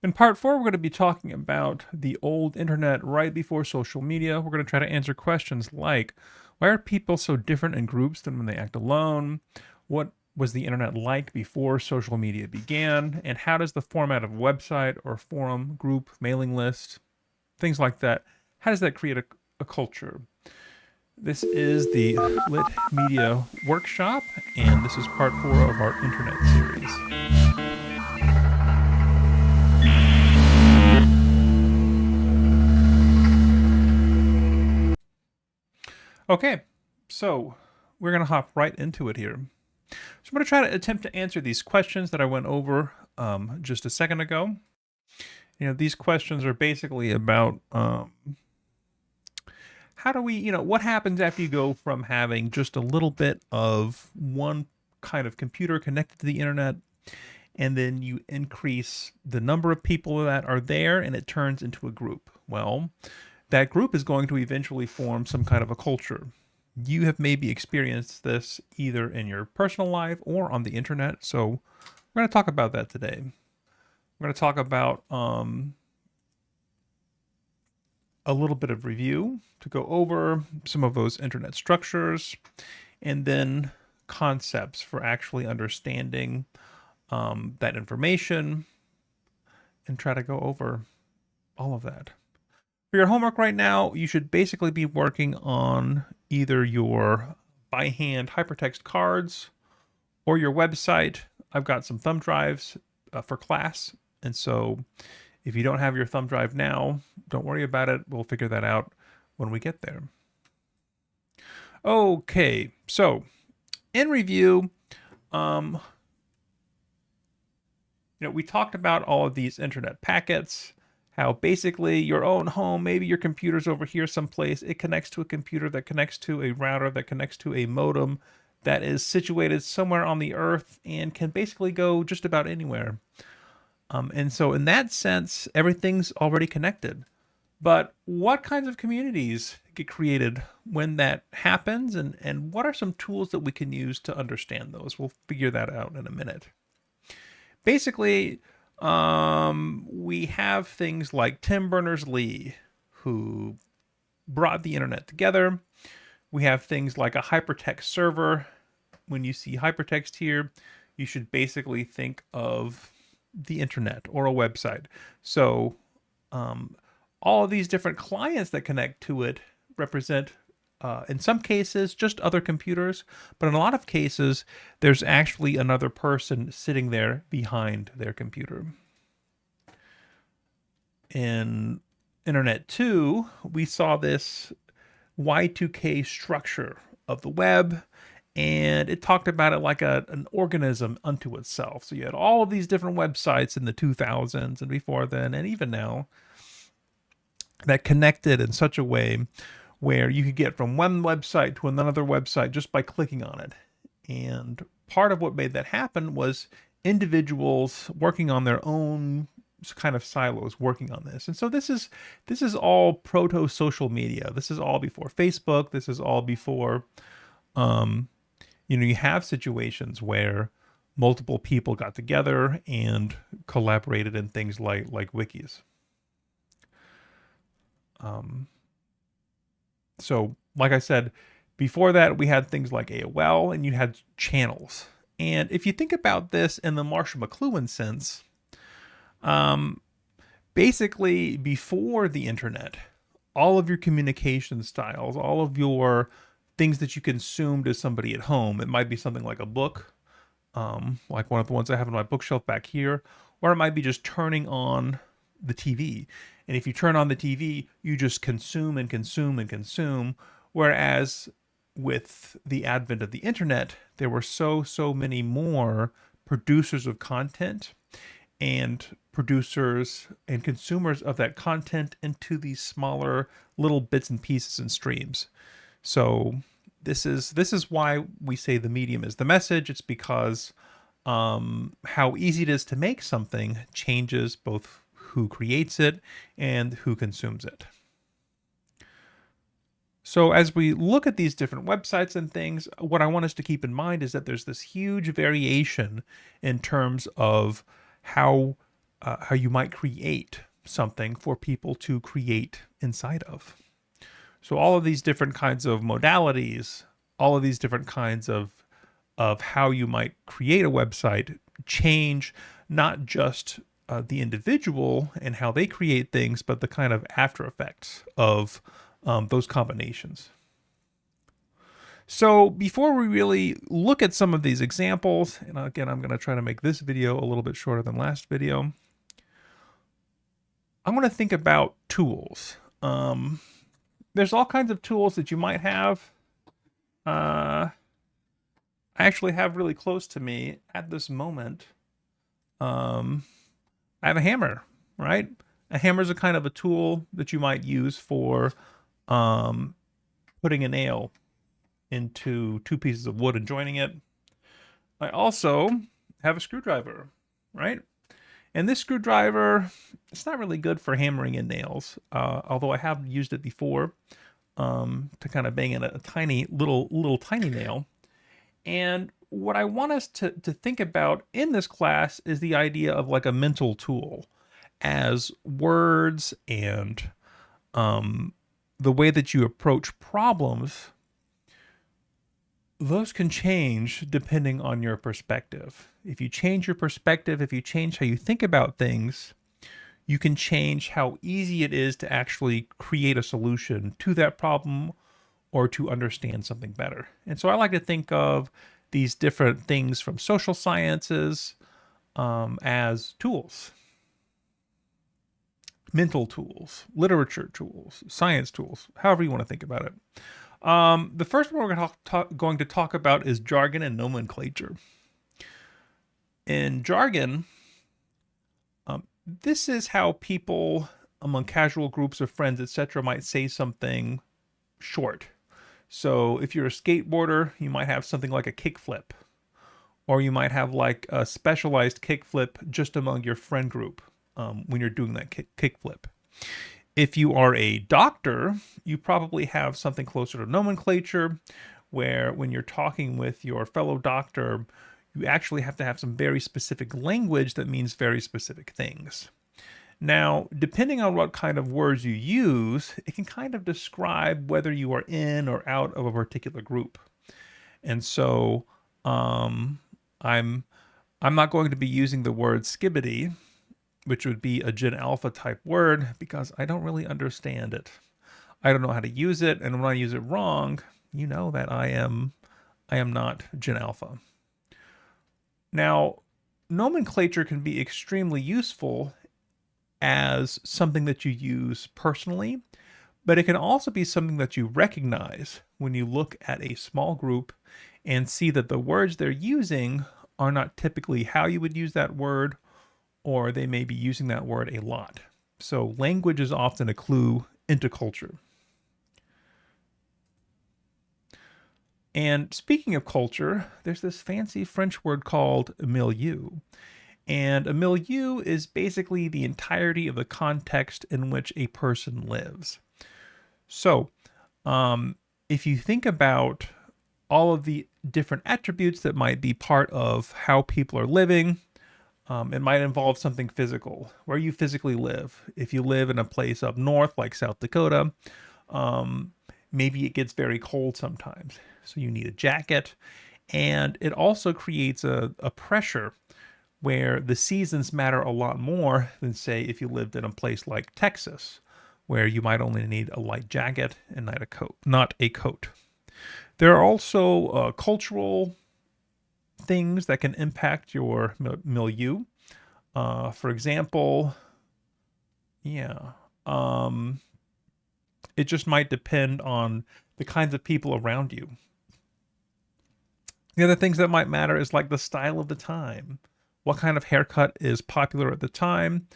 In part 4, we're going to be talking about the old internet right before social media. We're going to try to answer questions like, why are people so different in groups than when they act alone? What was the internet like before social media began? And how does the format of website or forum, group, mailing list, things like that, how does that create a culture? This is the Lit Media Workshop, and this is part 4 of our internet series. Okay, so we're going to hop right into it here. So I'm going to try to attempt to answer these questions that I went over just a second ago. These questions are basically about how do we, what happens after you go from having just a little bit of one kind of computer connected to the internet, and then you increase the number of people that are there and it turns into a group. Well, that group is going to eventually form some kind of a culture. You have maybe experienced this either in your personal life or on the internet. So we're going to talk about that today. We're going to talk about a little bit of review to go over some of those internet structures, and then concepts for actually understanding that information, and try to go over all of that. For your homework right now, you should basically be working on either your by hand hypertext cards or your website. I've got some thumb drives for class, and so if you don't have your thumb drive now, don't worry about it. We'll figure that out when we get there. Okay, so in review, we talked about all of these internet packets, how basically your own home, maybe your computer's over here someplace, it connects to a computer that connects to a router that connects to a modem that is situated somewhere on the earth and can basically go just about anywhere. And so in that sense, everything's already connected. But what kinds of communities get created when that happens, and what are some tools that we can use to understand those? We'll figure that out in a minute. Basically, we have things like Tim Berners-Lee, who brought the internet together. We have things like a hypertext server. When you see hypertext here, you should basically think of the internet or a website. So all of these different clients that connect to it represent, in some cases, just other computers, but in a lot of cases, there's actually another person sitting there behind their computer. In Internet 2, we saw this Y2K structure of the web, and it talked about it like an organism unto itself. So you had all of these different websites in the 2000s and before then, and even now, that connected in such a way where you could get from one website to another website just by clicking on it. And part of what made that happen was individuals working on their own kind of silos working on this. And so this is all proto social media. This is all before Facebook. This is all before you have situations where multiple people got together and collaborated in things like wikis. So, like I said, before that, we had things like AOL, and you had channels. And if you think about this in the Marshall McLuhan sense, basically before the internet, all of your communication styles, all of your things that you consumed as somebody at home, it might be something like a book, like one of the ones I have on my bookshelf back here, or it might be just turning on the TV. And if you turn on the TV, you just consume and consume and consume. Whereas with the advent of the internet, there were so many more producers of content and producers and consumers of that content into these smaller little bits and pieces and streams. So this is why we say the medium is the message. It's because how easy it is to make something changes both who creates it and who consumes it. So as we look at these different websites and things, what I want us to keep in mind is that there's this huge variation in terms of how how you might create something for people to create inside of. So all of these different kinds of modalities, all of these different kinds of how you might create a website change not just the individual and how they create things, but the kind of after effects of those combinations. So before we really look at some of these examples, and again, I'm going to try to make this video a little bit shorter than last video, I'm going to think about tools. There's all kinds of tools that you might have. I actually have really close to me at this moment. I have a hammer, right? A hammer is a kind of a tool that you might use for putting a nail into two pieces of wood and joining it. I also have a screwdriver, right? And this screwdriver, it's not really good for hammering in nails, although I have used it before to kind of bang in a tiny little tiny nail. And what I want us to think about in this class is the idea of like a mental tool, as words and the way that you approach problems, those can change depending on your perspective. If you change your perspective, if you change how you think about things, you can change how easy it is to actually create a solution to that problem or to understand something better. And so I like to think of these different things from social sciences as tools. Mental tools, literature tools, science tools, however you want to think about it. The first one we're going to talk about is jargon and nomenclature. In jargon, this is how people among casual groups of friends, etc., might say something short. So if you're a skateboarder, you might have something like a kickflip, or you might have like a specialized kickflip just among your friend group when you're doing that kickflip. If you are a doctor, you probably have something closer to nomenclature, where when you're talking with your fellow doctor, you actually have to have some very specific language that means very specific things. Now, depending on what kind of words you use, it can kind of describe whether you are in or out of a particular group. And so I'm not going to be using the word skibbity, which would be a Gen Alpha type word, because I don't really understand it. I don't know how to use it, and when I use it wrong, you know that I am not Gen Alpha. Now, nomenclature can be extremely useful as something that you use personally, but it can also be something that you recognize when you look at a small group and see that the words they're using are not typically how you would use that word, or they may be using that word a lot. So language is often a clue into culture. And speaking of culture, there's this fancy French word called milieu. And a milieu is basically the entirety of the context in which a person lives. So if you think about all of the different attributes that might be part of how people are living, it might involve something physical, where you physically live. If you live in a place up north like South Dakota, maybe it gets very cold sometimes, so you need a jacket. And it also creates a pressure where the seasons matter a lot more than, say, if you lived in a place like Texas, where you might only need a light jacket and not a coat. There are also cultural things that can impact your milieu. For example, it just might depend on the kinds of people around you. The other things that might matter is like the style of the time. What kind of haircut is popular at the time?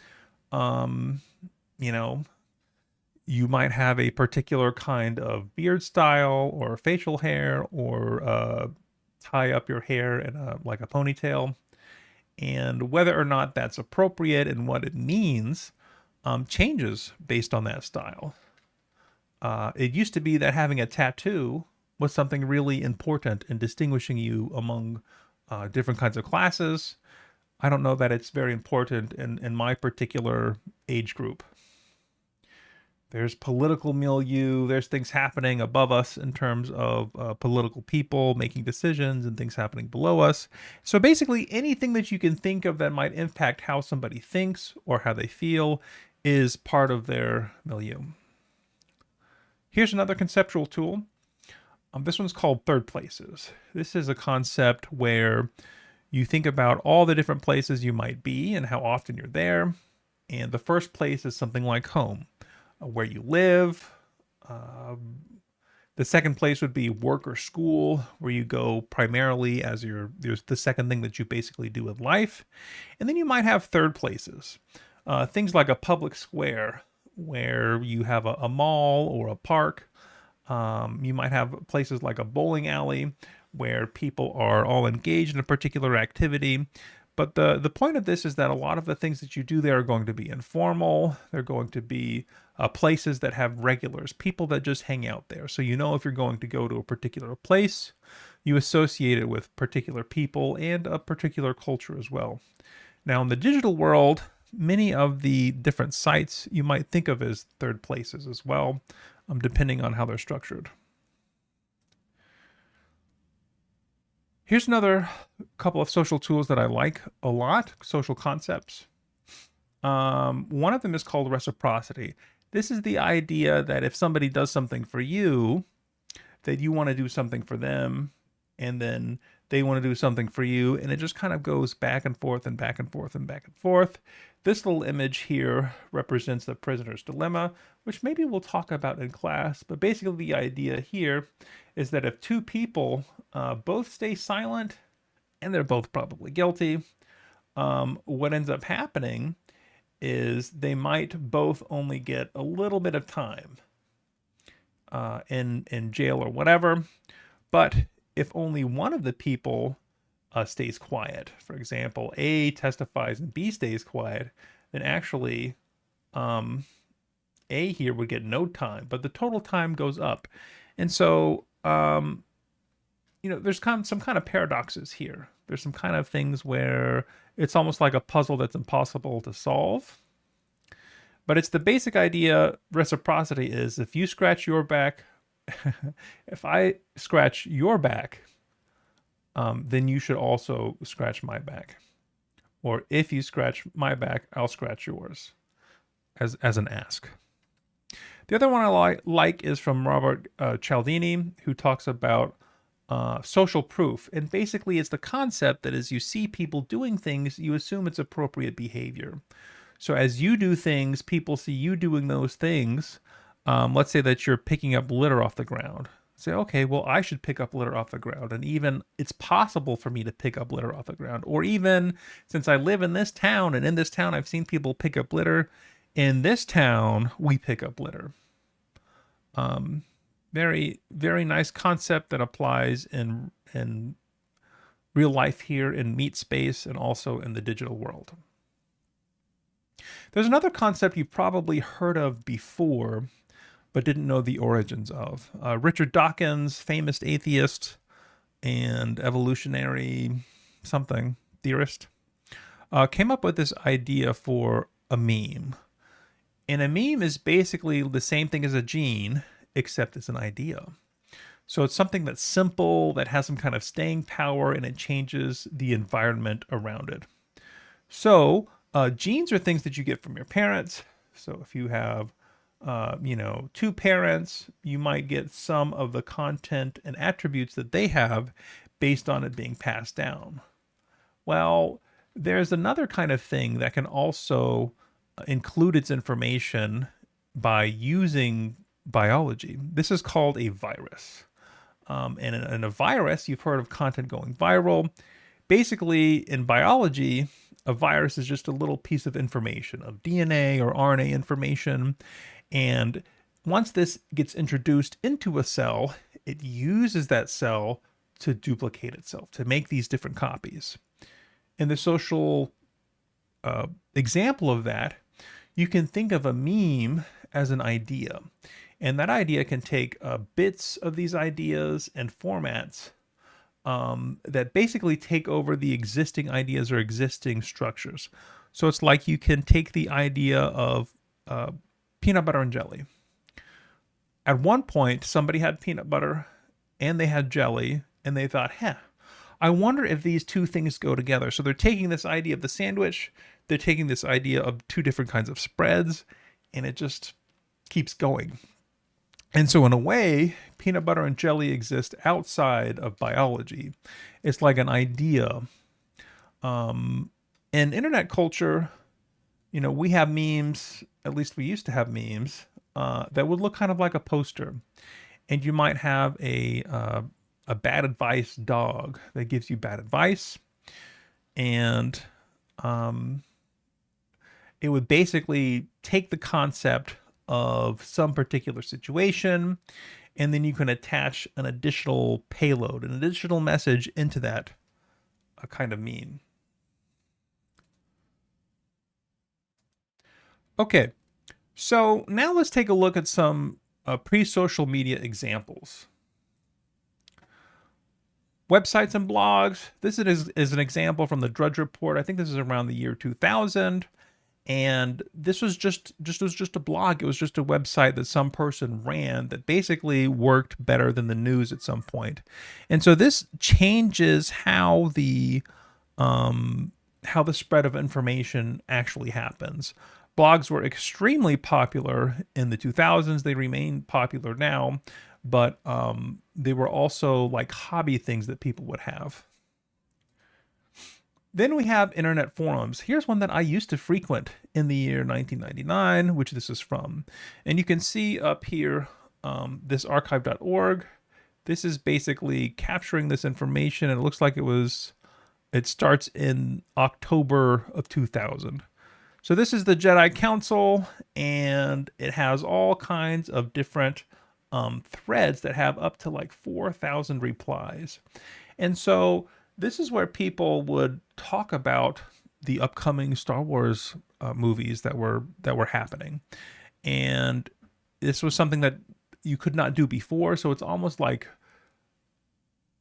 You might have a particular kind of beard style or facial hair, or tie up your hair in like a ponytail. And whether or not that's appropriate and what it means changes based on that style. It used to be that having a tattoo was something really important in distinguishing you among different kinds of classes. I don't know that it's very important in my particular age group. There's political milieu, there's things happening above us in terms of political people making decisions and things happening below us. So basically, anything that you can think of that might impact how somebody thinks or how they feel is part of their milieu. Here's another conceptual tool. This one's called third places. This is a concept where you think about all the different places you might be and how often you're there. And the first place is something like home, where you live. The second place would be work or school, where you go primarily as there's the second thing that you basically do in life. And then you might have third places, things like a public square, where you have a mall or a park. You might have places like a bowling alley where people are all engaged in a particular activity. But the point of this is that a lot of the things that you do there are going to be informal. They're going to be places that have regulars, people that just hang out there. So you know if you're going to go to a particular place, you associate it with particular people and a particular culture as well. Now in the digital world, many of the different sites you might think of as third places as well, depending on how they're structured. Here's another couple of social tools that I like a lot, social concepts. One of them is called reciprocity. This is the idea that if somebody does something for you, that you want to do something for them, and then they want to do something for you, and it just kind of goes back and forth and back and forth and back and forth. This little image here represents the prisoner's dilemma, which maybe we'll talk about in class, but basically the idea here is that if two people both stay silent, and they're both probably guilty, what ends up happening is they might both only get a little bit of time in jail or whatever. But if only one of the people stays quiet, for example, A testifies and B stays quiet, then actually A here would get no time, but the total time goes up. And so, there's some kind of paradoxes here. There's some kind of things where it's almost like a puzzle that's impossible to solve. But it's the basic idea. Reciprocity is if you scratch your back, if I scratch your back, then you should also scratch my back. Or if you scratch my back, I'll scratch yours, as an ask. The other one I like is from Robert Cialdini, who talks about social proof. And basically, it's the concept that as you see people doing things, you assume it's appropriate behavior. So as you do things, people see you doing those things. Let's say that you're picking up litter off the ground. Say, okay, well, I should pick up litter off the ground. And even it's possible for me to pick up litter off the ground. Or even since I live in this town, and in this town, I've seen people pick up litter. In this town, we pick up litter. Very, very nice concept that applies in real life here in meat space and also in the digital world. There's another concept you've probably heard of before, but didn't know the origins of. Richard Dawkins, famous atheist and evolutionary something theorist, came up with this idea for a meme. And a meme is basically the same thing as a gene, except it's an idea. So it's something that's simple, that has some kind of staying power, and it changes the environment around it. So genes are things that you get from your parents. So if you have, two parents, you might get some of the content and attributes that they have based on it being passed down. Well, there's another kind of thing that can also include its information by using biology. This is called a virus. And in a virus, you've heard of content going viral. Basically, in biology, a virus is just a little piece of information, of DNA or RNA information. And once this gets introduced into a cell, it uses that cell to duplicate itself, to make these different copies. In the social example of that, you can think of a meme as an idea. And that idea can take bits of these ideas and formats that basically take over the existing ideas or existing structures. So it's like you can take the idea of uh, peanut butter and jelly. At one point, somebody had peanut butter and they had jelly, and they thought, I wonder if these two things go together. So they're taking this idea of the sandwich, they're taking this idea of two different kinds of spreads, and it just keeps going. And so, in a way, peanut butter and jelly exist outside of biology. It's like an idea. In internet culture, we have memes, at least we used to have memes, that would look kind of like a poster. And you might have a bad advice dog that gives you bad advice. And it would basically take the concept of some particular situation, and then you can attach an additional payload, an additional message into that kind of meme. Okay, so now let's take a look at some pre-social media examples. Websites and blogs. This is an example from the Drudge Report. I think this is around the year 2000. And this was just a blog. It was just a website that some person ran that basically worked better than the news at some point. And so this changes how the spread of information actually happens. Blogs were extremely popular in the 2000s. They remain popular now, but they were also like hobby things that people would have. Then we have internet forums. Here's one that I used to frequent in the year 1999, which this is from. And you can see up here this archive.org. This is basically capturing this information. And it looks like it starts in October of 2000. So this is the Jedi Council, and it has all kinds of different threads that have up to like 4,000 replies. And so this is where people would talk about the upcoming Star Wars movies that were happening, and this was something that you could not do before. So it's almost like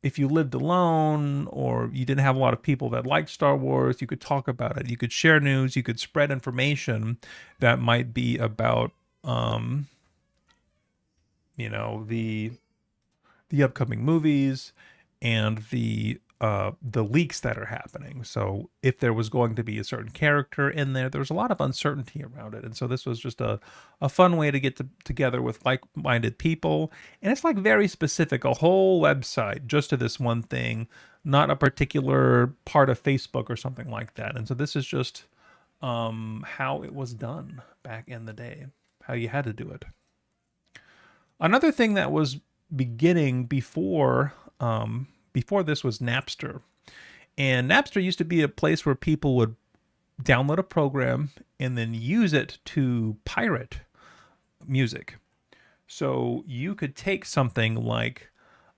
if you lived alone or you didn't have a lot of people that liked Star Wars, you could talk about it. You could share news. You could spread information that might be about, the upcoming movies and the leaks that are happening. So if there was going to be a certain character in there, there's a lot of uncertainty around it. And so this was just a fun way to get together with like-minded people. And it's like very specific, a whole website just to this one thing, not a particular part of Facebook or something like that. And so this is just how it was done back in the day, how you had to do it. Another thing that was beginning before this was Napster. And Napster used to be a place where people would download a program and then use it to pirate music. So you could take something like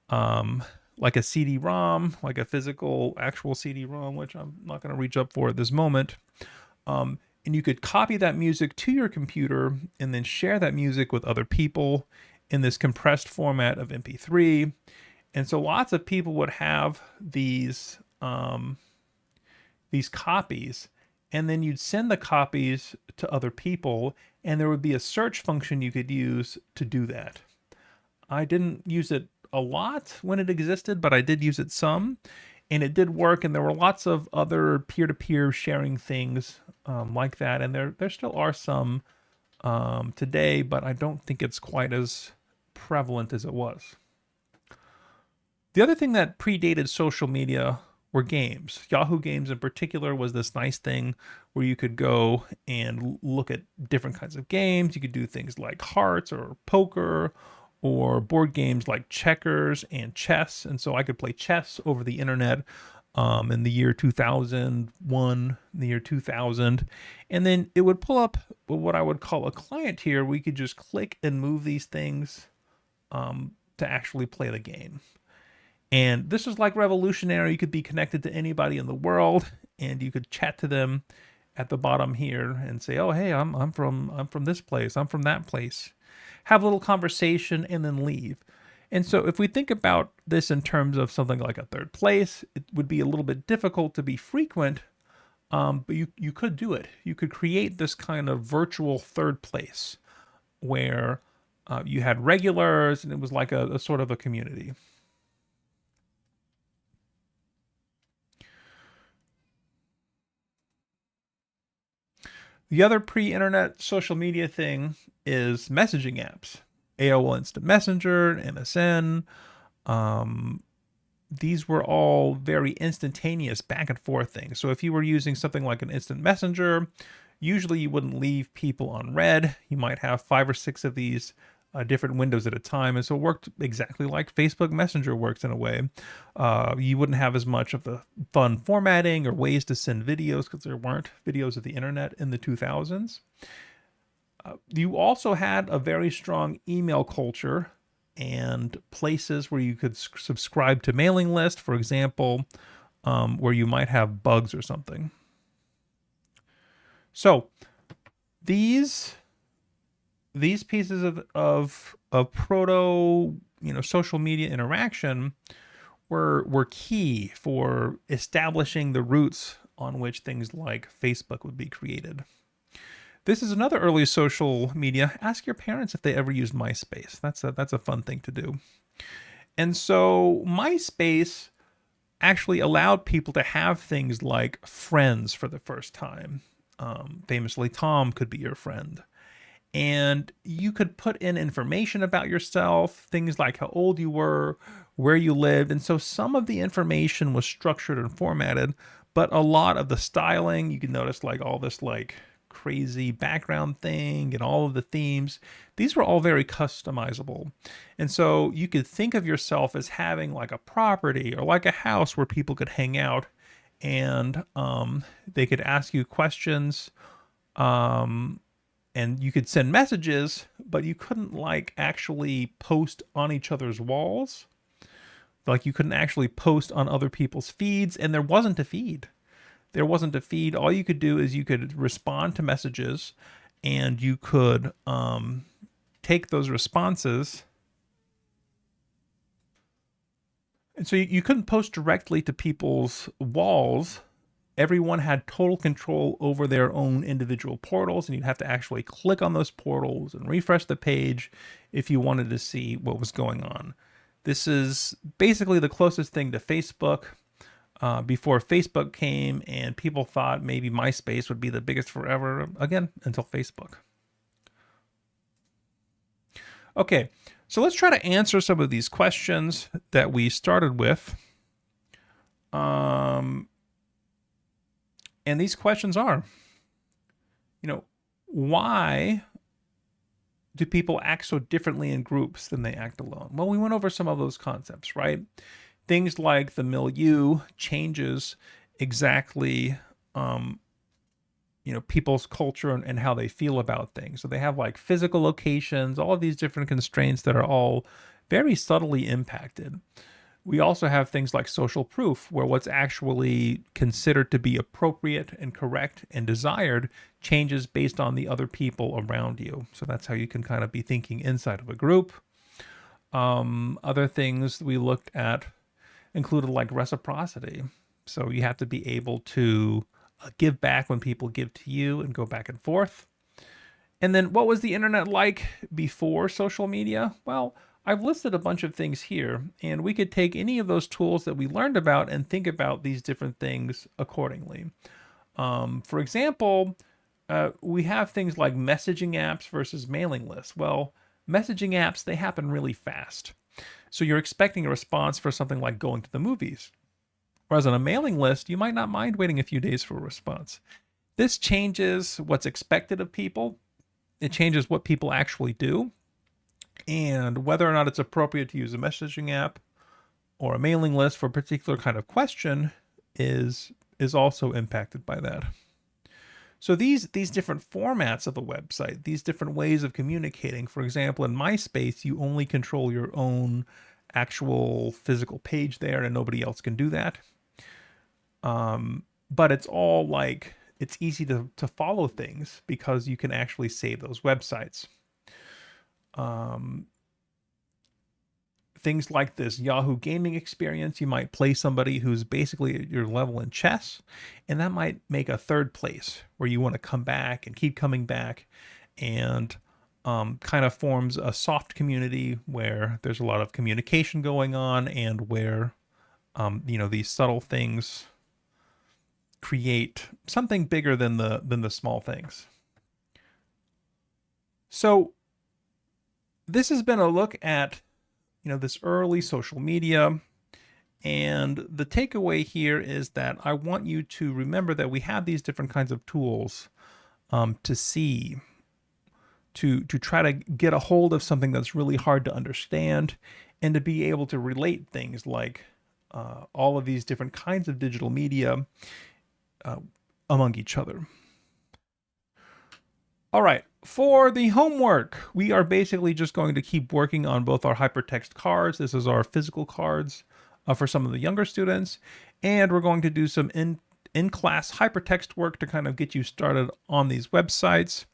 a CD-ROM, like a physical actual CD-ROM, which I'm not going to reach up for at this moment. And you could copy that music to your computer and then share that music with other people in this compressed format of MP3. And so lots of people would have these copies, and then you'd send the copies to other people, and there would be a search function you could use to do that. I didn't use it a lot when it existed, but I did use it some, and it did work. And there were lots of other peer-to-peer sharing things like that, and there still are some today, but I don't think it's quite as prevalent as it was. The other thing that predated social media were games. Yahoo Games in particular was this nice thing where you could go and look at different kinds of games. You could do things like hearts or poker or board games like checkers and chess. And so I could play chess over the internet in the year 2001, the year 2000. And then it would pull up what I would call a client here. We could just click and move these things to actually play the game. And this was like revolutionary. You could be connected to anybody in the world, and you could chat to them at the bottom here and say, "Oh, hey, I'm from this place. I'm from that place." Have a little conversation and then leave. And so if we think about this in terms of something like a third place, it would be a little bit difficult to be frequent, but you could do it. You could create this kind of virtual third place where you had regulars and it was like a sort of a community. The other pre-internet social media thing is messaging apps. AOL Instant Messenger, MSN. These were all very instantaneous back and forth things. So if you were using something like an instant messenger, usually you wouldn't leave people on red. You might have 5 or 6 of these different windows at a time. And so it worked exactly like Facebook Messenger works in a way. You wouldn't have as much of the fun formatting or ways to send videos because there weren't videos of the internet in the 2000s. You also had a very strong email culture and places where you could subscribe to mailing list, for example, where you might have bugs or something. So these pieces of proto social media interaction were key for establishing the roots on which things like Facebook would be created. This is another early social media. Ask your parents if they ever used MySpace. That's a fun thing to do. And so MySpace actually allowed people to have things like friends for the first time. Famously, Tom could be your friend. And you could put in information about yourself, things like how old you were, where you lived. And so some of the information was structured and formatted, but a lot of the styling, you can notice like all this like crazy background thing and all of the themes, these were all very customizable. And so you could think of yourself as having like a property or like a house where people could hang out and they could ask you questions. And you could send messages, but you couldn't like actually post on each other's walls. Like you couldn't actually post on other people's feeds, and there wasn't a feed. There wasn't a feed. All you could do is you could respond to messages, and you could take those responses. And so you couldn't post directly to people's walls. Everyone had total control over their own individual portals, and you'd have to actually click on those portals and refresh the page if you wanted to see what was going on. This is basically the closest thing to Facebook before Facebook came, and people thought maybe MySpace would be the biggest forever, again, until Facebook. Okay, so let's try to answer some of these questions that we started with. And these questions are, why do people act so differently in groups than they act alone? Well, we went over some of those concepts, right? Things like the milieu changes exactly, people's culture and how they feel about things. So they have like physical locations, all of these different constraints that are all very subtly impacted. We also have things like social proof, where what's actually considered to be appropriate and correct and desired changes based on the other people around you. So that's how you can kind of be thinking inside of a group. Other things we looked at included like reciprocity. So you have to be able to give back when people give to you and go back and forth. And then what was the internet like before social media? Well, I've listed a bunch of things here, and we could take any of those tools that we learned about and think about these different things accordingly. For example, we have things like messaging apps versus mailing lists. Well, messaging apps, they happen really fast. So you're expecting a response for something like going to the movies. Whereas on a mailing list, you might not mind waiting a few days for a response. This changes what's expected of people. It changes what people actually do. And whether or not it's appropriate to use a messaging app or a mailing list for a particular kind of question is also impacted by that. So these different formats of a website, these different ways of communicating, for example, in MySpace, you only control your own actual physical page there and nobody else can do that. But it's all like, it's easy to follow things because you can actually save those websites. things like this Yahoo gaming experience. You might play somebody who's basically at your level in chess, and that might make a third place where you want to come back and keep coming back, and kind of forms a soft community where there's a lot of communication going on, and where these subtle things create something bigger than the small things. So this has been a look at this early social media, and the takeaway here is that I want you to remember that we have these different kinds of tools to see, to try to get a hold of something that's really hard to understand, and to be able to relate things like all of these different kinds of digital media among each other. All right, for the homework, we are basically just going to keep working on both our hypertext cards. This is our physical cards for some of the younger students, and we're going to do some in-class hypertext work to kind of get you started on these websites.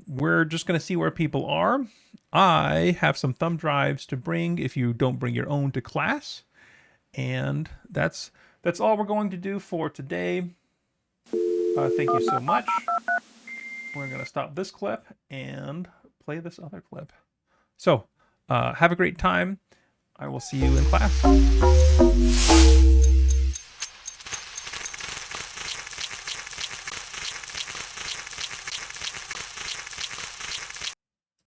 We're just going to see where people are. I have some thumb drives to bring if you don't bring your own to class. And that's all we're going to do for today. Thank you so much. We're going to stop this clip and play this other clip. So have a great time. I will see you in class.